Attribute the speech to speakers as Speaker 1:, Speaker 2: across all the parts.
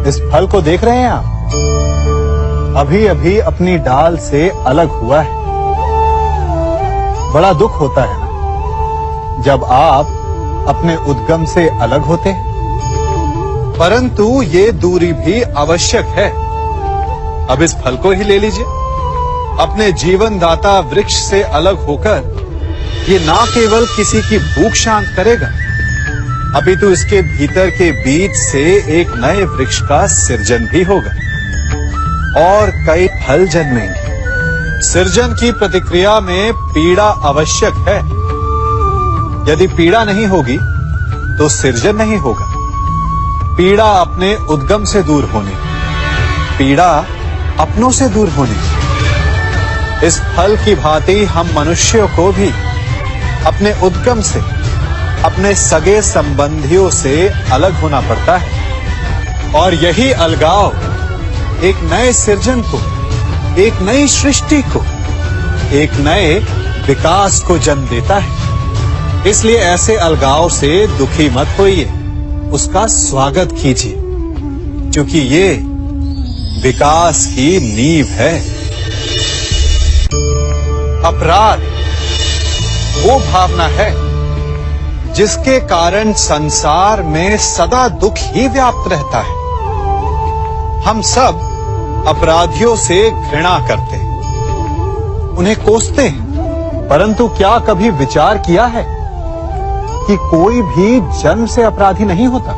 Speaker 1: इस फल को देख रहे हैं आप? अभी अभी अपनी डाल से अलग हुआ है। बड़ा दुख होता है ना जब आप अपने उद्गम से अलग होते हैं, परंतु ये दूरी भी आवश्यक है। अब इस फल को ही ले लीजिए। अपने जीवन दाता वृक्ष से अलग होकर ये ना केवल किसी की भूख शांत करेगा, अभी तो इसके भीतर के बीज से एक नए वृक्ष का सृजन भी होगा और कई फल जन्मेंगे। सृजन की प्रतिक्रिया में पीड़ा आवश्यक है। यदि पीड़ा नहीं होगी तो सृजन नहीं होगा। पीड़ा अपने उद्गम से दूर होने, पीड़ा अपनों से दूर होने। इस फल की भांति हम मनुष्यों को भी अपने उद्गम से, अपने सगे संबंधियों से अलग होना पड़ता है और यही अलगाव एक नए सृजन को, एक नई सृष्टि को, एक नए विकास को जन्म देता है। इसलिए ऐसे अलगाव से दुखी मत होइए, उसका स्वागत कीजिए, क्योंकि ये विकास की नींव है। अपराध वो भावना है जिसके कारण संसार में सदा दुख ही व्याप्त रहता है। हम सब अपराधियों से घृणा करते हैं, उन्हें कोसते हैं, परंतु क्या कभी विचार किया है कि कोई भी जन्म से अपराधी नहीं होता?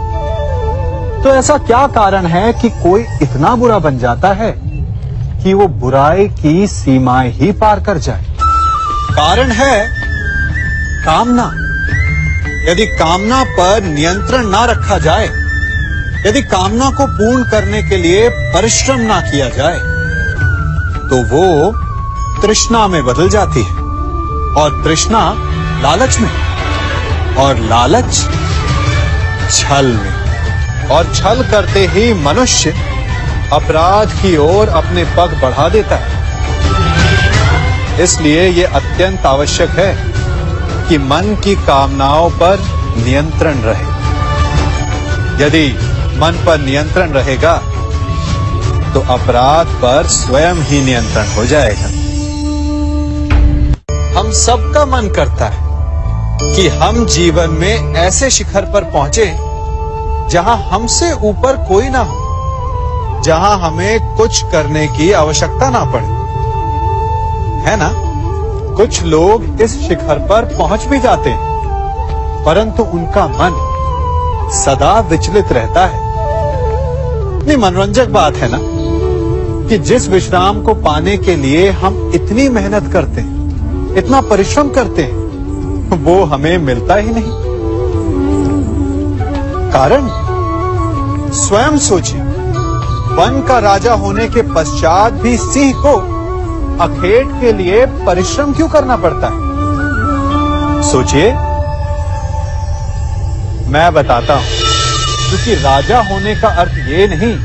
Speaker 1: तो ऐसा क्या कारण है कि कोई इतना बुरा बन जाता है कि वो बुराई की सीमाएं ही पार कर जाए? कारण है कामना। यदि कामना पर नियंत्रण ना रखा जाए, यदि कामना को पूर्ण करने के लिए परिश्रम ना किया जाए, तो वो तृष्णा में बदल जाती है और तृष्णा लालच में, और लालच छल में, और छल करते ही मनुष्य अपराध की ओर अपने पग बढ़ा देता है। इसलिए ये अत्यंत आवश्यक है कि मन की कामनाओं पर नियंत्रण रहे। यदि मन पर नियंत्रण रहेगा तो अपराध पर स्वयं ही नियंत्रण हो जाएगा। हम सबका मन करता है कि हम जीवन में ऐसे शिखर पर पहुंचे जहां हमसे ऊपर कोई ना हो, जहां हमें कुछ करने की आवश्यकता ना पड़े, है ना? कुछ लोग इस शिखर पर पहुंच भी जाते हैं, परंतु उनका मन सदा विचलित रहता है। इतनी मनोरंजक बात है ना कि जिस विश्राम को पाने के लिए हम इतनी मेहनत करते हैं, इतना परिश्रम करते हैं, वो हमें मिलता ही नहीं। कारण स्वयं सोचिए, वन का राजा होने के पश्चात भी सिंह को अखेट के लिए परिश्रम क्यों करना पड़ता है? सोचिए। मैं बताता हूं, क्योंकि राजा होने का अर्थ ये नहीं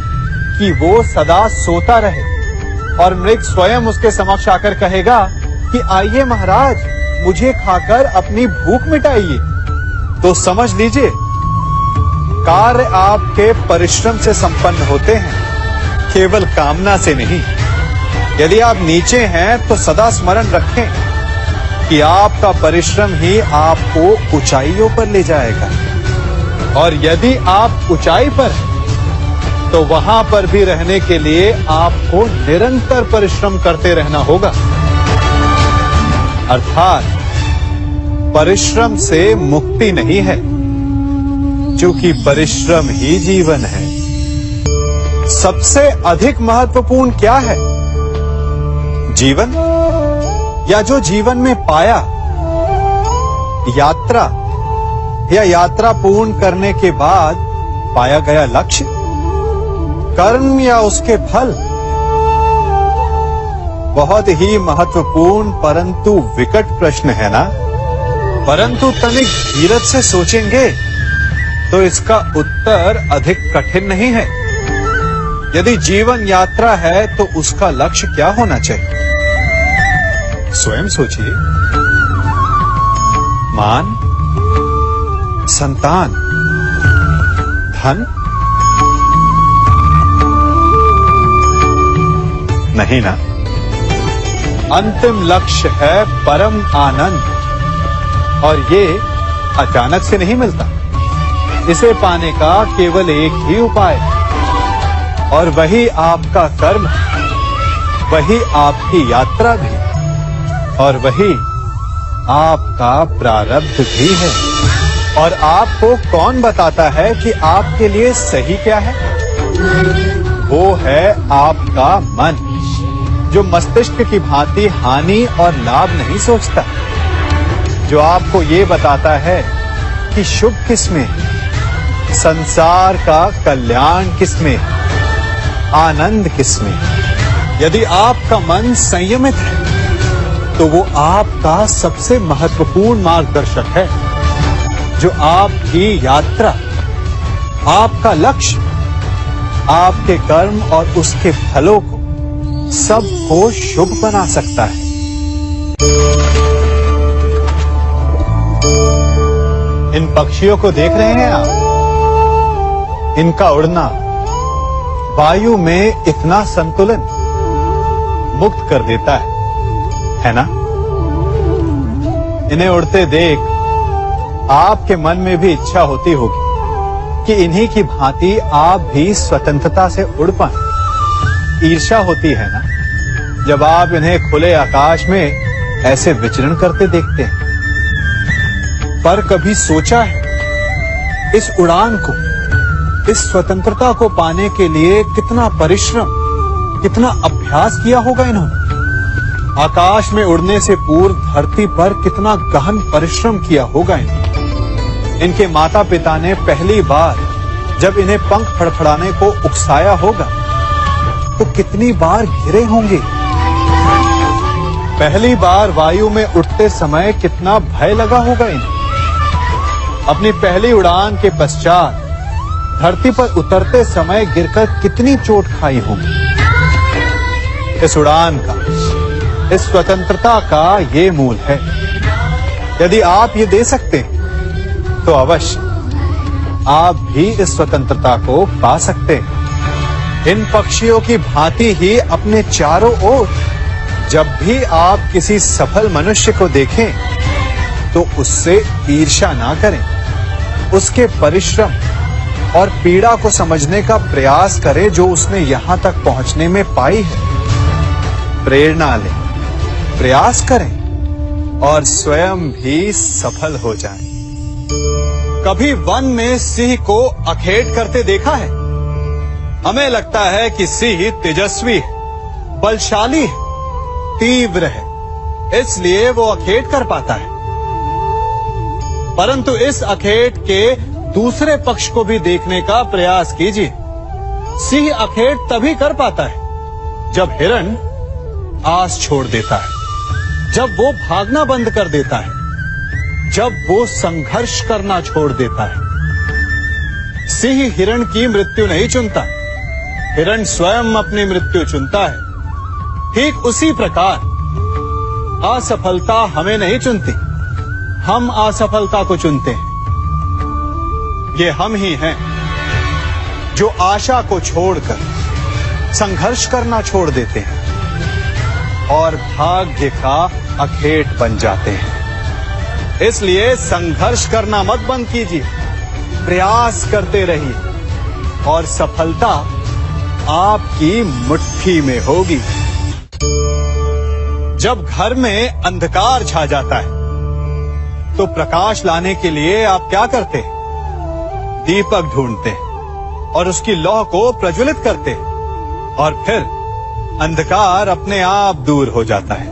Speaker 1: कि वो सदा सोता रहे और मृग स्वयं उसके समक्ष आकर कहेगा कि आइए महाराज, मुझे खाकर अपनी भूख मिटाइए। तो समझ लीजिए, कार्य आपके परिश्रम से संपन्न होते हैं, केवल कामना से नहीं। यदि आप नीचे हैं तो सदा स्मरण रखें कि आपका परिश्रम ही आपको ऊंचाइयों पर ले जाएगा, और यदि आप ऊंचाई पर हैं तो वहां पर भी रहने के लिए आपको निरंतर परिश्रम करते रहना होगा। अर्थात परिश्रम से मुक्ति नहीं है, क्योंकि परिश्रम ही जीवन है। सबसे अधिक महत्वपूर्ण क्या है? जीवन, या जो जीवन में पाया, यात्रा, या यात्रा पूर्ण करने के बाद पाया गया लक्ष्य, कर्म या उसके फल? बहुत ही महत्वपूर्ण परंतु विकट प्रश्न है ना? परंतु तनिक धीरज से सोचेंगे तो इसका उत्तर अधिक कठिन नहीं है। यदि जीवन यात्रा है तो उसका लक्ष्य क्या होना चाहिए? स्वयं सोचिए। मान, संतान, धन, नहीं ना। अंतिम लक्ष्य है परम आनंद, और ये अचानक से नहीं मिलता। इसे पाने का केवल एक ही उपाय, और वही आपका कर्म, वही आपकी यात्रा भी, और वही आपका प्रारब्ध भी है। और आपको कौन बताता है कि आपके लिए सही क्या है? वो है आपका मन, जो मस्तिष्क की भांति हानि और लाभ नहीं सोचता, जो आपको ये बताता है कि शुभ किसमें, संसार का कल्याण किसमें, आनंद किसमें। यदि आपका मन संयमित है तो वो आपका सबसे महत्वपूर्ण मार्गदर्शक है, जो आपकी यात्रा, आपका लक्ष्य, आपके कर्म और उसके फलों को सबको शुभ बना सकता है। इन पक्षियों को देख रहे हैं आप? इनका उड़ना वायु में इतना संतुलन मुक्त कर देता है ना? इन्हें उड़ते देख आपके मन में भी इच्छा होती होगी कि इन्हीं की भांति आप भी स्वतंत्रता से उड़ पाएं। ईर्ष्या होती है ना, जब आप इन्हें खुले आकाश में ऐसे विचरण करते देखते हैं। पर कभी सोचा है इस उड़ान को, इस स्वतंत्रता को पाने के लिए कितना परिश्रम, कितना अभ्यास किया होगा इन्होंने? आकाश में उड़ने से पूर्व धरती पर कितना गहन परिश्रम किया होगा इन्होंने। इनके माता पिता ने पहली बार जब इन्हें पंख फड़फड़ाने को उकसाया होगा तो कितनी बार गिरे होंगे। पहली बार वायु में उड़ते समय कितना भय लगा होगा इन्हें। अपनी पहली उड़ान के पश्चात धरती पर उतरते समय गिरकर कितनी चोट खाई होगी। इस उड़ान का, इस स्वतंत्रता का ये मूल है। यदि आप ये दे सकते हैं तो अवश्य आप भी इस स्वतंत्रता को पा सकते हैं। इन पक्षियों की भांति ही अपने चारों ओर जब भी आप किसी सफल मनुष्य को देखें तो उससे ईर्ष्या ना करें, उसके परिश्रम और पीड़ा को समझने का प्रयास करें जो उसने यहां तक पहुंचने में पाई है। प्रेरणा लें, प्रयास करें और स्वयं भी सफल हो जाएं। कभी वन में सिंह को अखेट करते देखा है? हमें लगता है कि सिंह तेजस्वी है, बलशाली है, तीव्र है, इसलिए वो अखेट कर पाता है। परंतु इस अखेट के दूसरे पक्ष को भी देखने का प्रयास कीजिए। सिंह अखेट तभी कर पाता है जब हिरण आस छोड़ देता है, जब वो भागना बंद कर देता है, जब वो संघर्ष करना छोड़ देता है। सिंह हिरण की मृत्यु नहीं चुनता, हिरण स्वयं अपनी मृत्यु चुनता है। ठीक उसी प्रकार असफलता हमें नहीं चुनती, हम असफलता को चुनते हैं। ये हम ही हैं जो आशा को छोड़कर संघर्ष करना छोड़ देते हैं और भाग्य का अखेट बन जाते हैं। इसलिए संघर्ष करना मत बंद कीजिए, प्रयास करते रहिए और सफलता आपकी मुट्ठी में होगी। जब घर में अंधकार छा जाता है तो प्रकाश लाने के लिए आप क्या करते हैं? दीपक ढूंढते हैं और उसकी लौ को प्रज्वलित करते हैं और फिर अंधकार अपने आप दूर हो जाता है।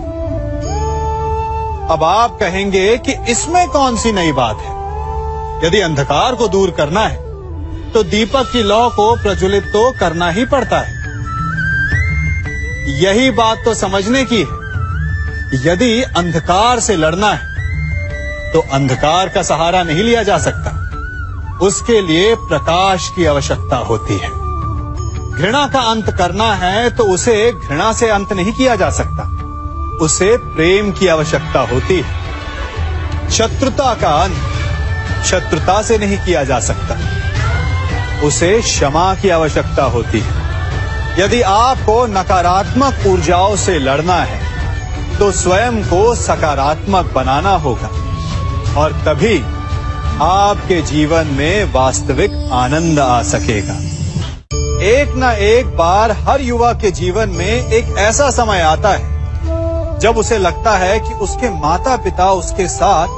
Speaker 1: अब आप कहेंगे कि इसमें कौन सी नई बात है? यदि अंधकार को दूर करना है तो दीपक की लौ को प्रज्वलित तो करना ही पड़ता है। यही बात तो समझने की है। यदि अंधकार से लड़ना है तो अंधकार का सहारा नहीं लिया जा सकता, उसके लिए प्रकाश की आवश्यकता होती है। घृणा का अंत करना है तो उसे घृणा से अंत नहीं किया जा सकता, उसे प्रेम की आवश्यकता होती है। शत्रुता का अंत शत्रुता से नहीं किया जा सकता, उसे क्षमा की आवश्यकता होती है। यदि आपको नकारात्मक ऊर्जाओं से लड़ना है तो स्वयं को सकारात्मक बनाना होगा और तभी आपके जीवन में वास्तविक आनंद आ सकेगा। एक न एक बार हर युवा के जीवन में एक ऐसा समय आता है जब उसे लगता है कि उसके माता पिता उसके साथ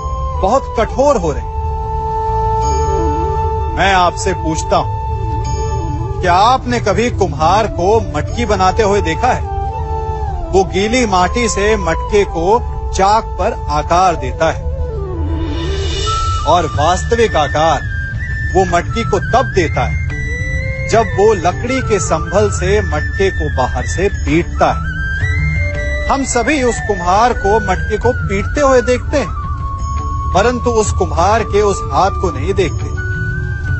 Speaker 1: बहुत कठोर हो रहे हैं। मैं आपसे पूछता हूं, क्या आपने कभी कुम्हार को मटकी बनाते हुए देखा है? वो गीली माटी से मटके को चाक पर आकार देता है और वास्तविक आकार वो मटकी को तब देता है जब वो लकड़ी के संभल से मटके को बाहर से पीटता है। हम सभी उस कुम्हार को मटके को पीटते हुए देखते हैं, परंतु उस कुम्हार के उस हाथ को नहीं देखते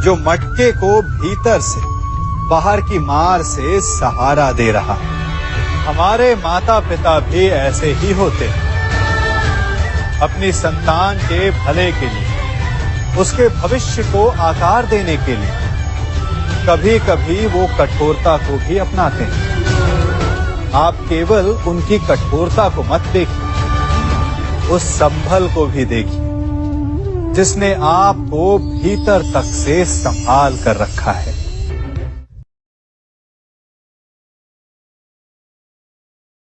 Speaker 1: जो मटके को भीतर से बाहर की मार से सहारा दे रहा है। हमारे माता पिता भी ऐसे ही होते हैं। अपनी संतान के भले के लिए, उसके भविष्य को आकार देने के लिए कभी कभी वो कठोरता को भी अपनाते हैं। आप केवल उनकी कठोरता को मत देखिए, उस संभल को भी देखिए जिसने आपको भीतर तक से संभाल कर रखा है।